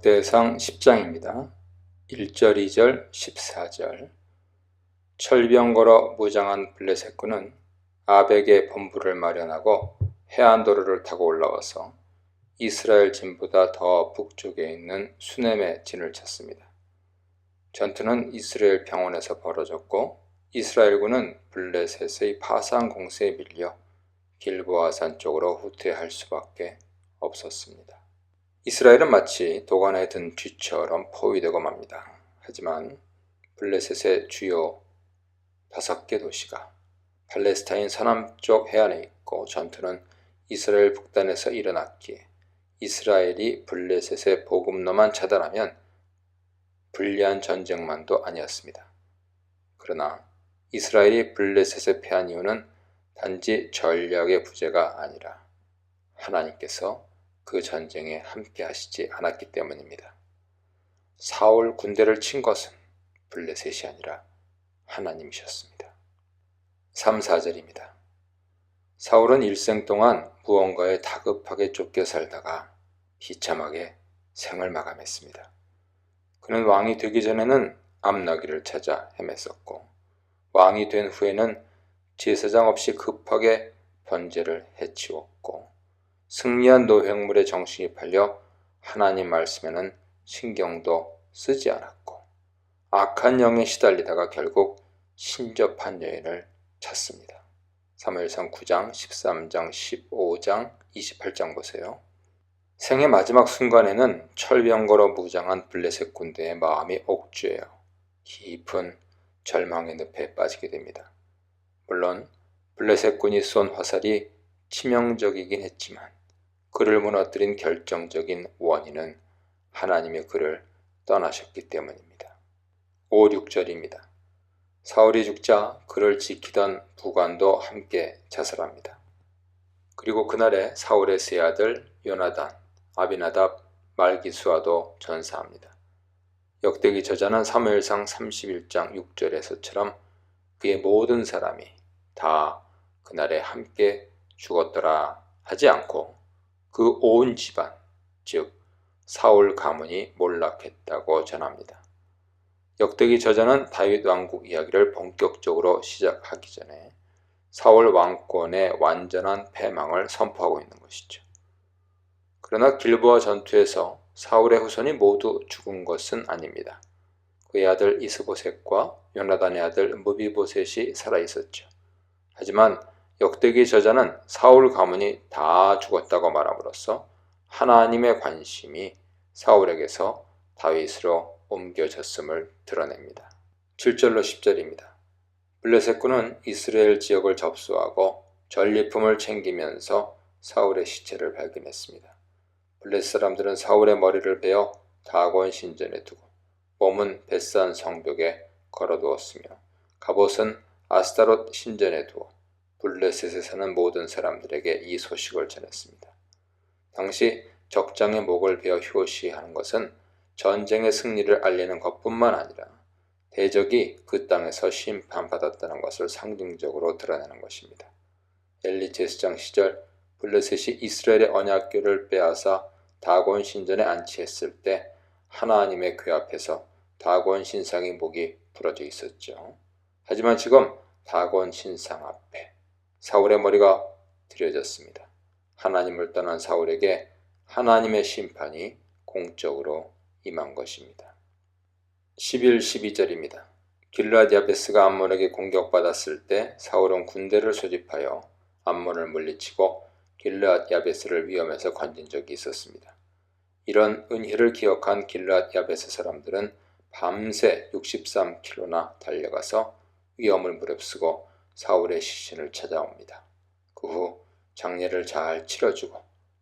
역대상 10장입니다. 1절, 2절, 14절. 철병 걸어 무장한 블레셋군은 아벡에 본부를 마련하고 해안도로를 타고 올라와서 이스라엘 진보다 더 북쪽에 있는 수넴에 진을 쳤습니다. 전투는 이스라엘 평원에서 벌어졌고 이스라엘군은 블레셋의 파산 공세에 밀려 길보아산 쪽으로 후퇴할 수밖에 없었습니다. 이스라엘은 마치 도간에 든 쥐처럼 포위되고 맙니다. 하지만 블레셋의 주요 5개 도시가 팔레스타인 서남쪽 해안에 있고 전투는 이스라엘 북단에서 일어났기에 이스라엘이 블레셋의 보급로만 차단하면 불리한 전쟁만도 아니었습니다. 그러나 이스라엘이 블레셋에 패한 이유는 단지 전략의 부재가 아니라 하나님께서 그 전쟁에 함께 하시지 않았기 때문입니다. 사울 군대를 친 것은 블레셋이 아니라 하나님이셨습니다. 3, 4절입니다. 사울은 일생 동안 무언가에 다급하게 쫓겨 살다가 비참하게 생을 마감했습니다. 그는 왕이 되기 전에는 암나귀를 찾아 헤맸었고 왕이 된 후에는 제사장 없이 급하게 번제를 해치웠고 승리한 노획물에 정신이 팔려 하나님 말씀에는 신경도 쓰지 않았고 악한 영에 시달리다가 결국 신접한 여인을 찾습니다. 사무엘상 9장, 13장, 15장, 28장 보세요. 생의 마지막 순간에는 철병 걸어 무장한 블레셋 군대의 마음이 옥죄어 깊은 절망의 늪에 빠지게 됩니다. 물론 블레셋 군이 쏜 화살이 치명적이긴 했지만 그를 무너뜨린 결정적인 원인은 하나님이 그를 떠나셨기 때문입니다. 5, 6절입니다. 사울이 죽자 그를 지키던 부관도 함께 자살합니다. 그리고 그날에 사울의 세 아들 요나단, 아비나답, 말기수아도 전사합니다. 역대기 저자는 사무엘상 31장 6절에서처럼 그의 모든 사람이 다 그날에 함께 죽었더라 하지 않고 그 온 집안, 즉 사울 가문이 몰락했다고 전합니다. 역대기 저자는 다윗 왕국 이야기를 본격적으로 시작하기 전에 사울 왕권의 완전한 패망을 선포하고 있는 것이죠. 그러나 길보아 전투에서 사울의 후손이 모두 죽은 것은 아닙니다. 그의 아들 이스보셋과 요나단의 아들 무비보셋이 살아있었죠. 하지만 역대기 저자는 사울 가문이 다 죽었다고 말함으로써 하나님의 관심이 사울에게서 다윗으로 옮겨졌음을 드러냅니다. 7절로 10절입니다. 블레셋군은 이스라엘 지역을 접수하고 전리품을 챙기면서 사울의 시체를 발견했습니다. 블레셋 사람들은 사울의 머리를 베어 다곤 신전에 두고 몸은 벳산 성벽에 걸어두었으며 갑옷은 아스타롯 신전에 두어 블레셋에 사는 모든 사람들에게 이 소식을 전했습니다. 당시 적장의 목을 베어 효시하는 것은 전쟁의 승리를 알리는 것뿐만 아니라 대적이 그 땅에서 심판받았다는 것을 상징적으로 드러내는 것입니다. 엘리 제사장 시절 블레셋이 이스라엘의 언약궤를 빼앗아 다곤 신전에 안치했을 때 하나님의 궤 앞에서 다곤 신상의 목이 부러져 있었죠. 하지만 지금 다곤 신상 앞에 사울의 머리가 들여졌습니다. 하나님을 떠난 사울에게 하나님의 심판이 공적으로 임한 것입니다. 11, 12절입니다. 길르앗 야베스가 암몬에게 공격받았을 때 사울은 군대를 소집하여 암몬을 물리치고 길르앗 야베스를 위험에서 건진 적이 있었습니다. 이런 은혜를 기억한 길르앗 야베스 사람들은 밤새 63km나 달려가서 위험을 무릅쓰고 사울의 시신을 찾아옵니다. 그 후 장례를 잘 치러주고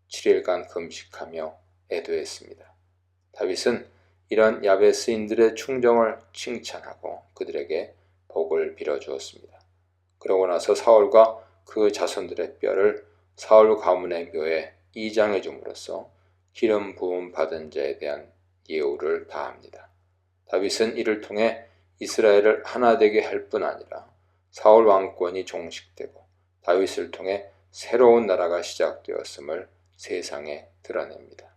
7일간 금식하며 애도했습니다. 다윗은 이런 야베스인들의 충정을 칭찬하고 그들에게 복을 빌어주었습니다. 그러고 나서 사울과 그 자손들의 뼈를 사울 가문의 묘에 이장해 줌으로써 기름 부음 받은 자에 대한 예우를 다합니다. 다윗은 이를 통해 이스라엘을 하나 되게 할 뿐 아니라 사울 왕권이 종식되고 다윗을 통해 새로운 나라가 시작되었음을 세상에 드러냅니다.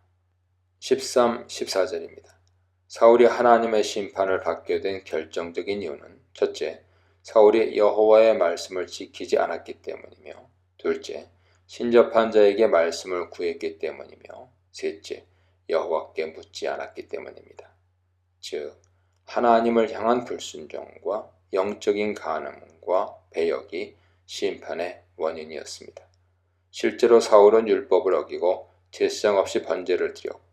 13, 14절입니다. 사울이 하나님의 심판을 받게 된 결정적인 이유는 첫째, 사울이 여호와의 말씀을 지키지 않았기 때문이며 둘째, 신접한 자에게 말씀을 구했기 때문이며 셋째, 여호와께 묻지 않았기 때문입니다. 즉, 하나님을 향한 불순종과 영적인 간음과 배역이 심판의 원인이었습니다. 실제로 사울은 율법을 어기고 제사장 없이 번제를 드렸고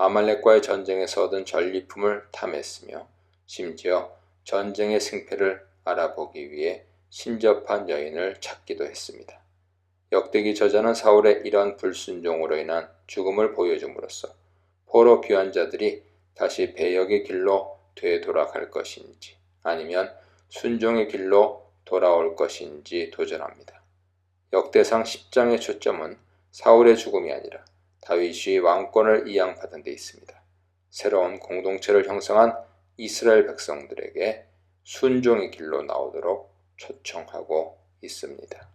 아말렉과의 전쟁에서 얻은 전리품을 탐했으며 심지어 전쟁의 승패를 알아보기 위해 신접한 여인을 찾기도 했습니다. 역대기 저자는 사울의 이런 불순종으로 인한 죽음을 보여줌으로써 포로 귀환 자들이 다시 배역의 길로 되돌아갈 것인지 아니면 순종의 길로 돌아올 것인지 도전합니다. 역대상 10장의 초점은 사울의 죽음이 아니라 다윗이 왕권을 이양받은 데 있습니다. 새로운 공동체를 형성한 이스라엘 백성들에게 순종의 길로 나오도록 초청하고 있습니다.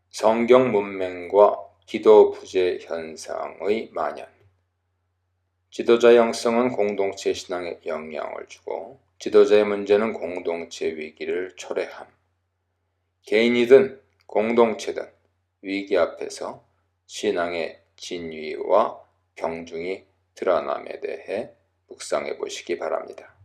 성경 문맹과 기도 부재 현상의 만연. 지도자 영성은 공동체 신앙에 영향을 주고 지도자의 문제는 공동체 위기를 초래함. 개인이든 공동체든 위기 앞에서 신앙의 진위와 경중이 드러남에 대해 묵상해 보시기 바랍니다.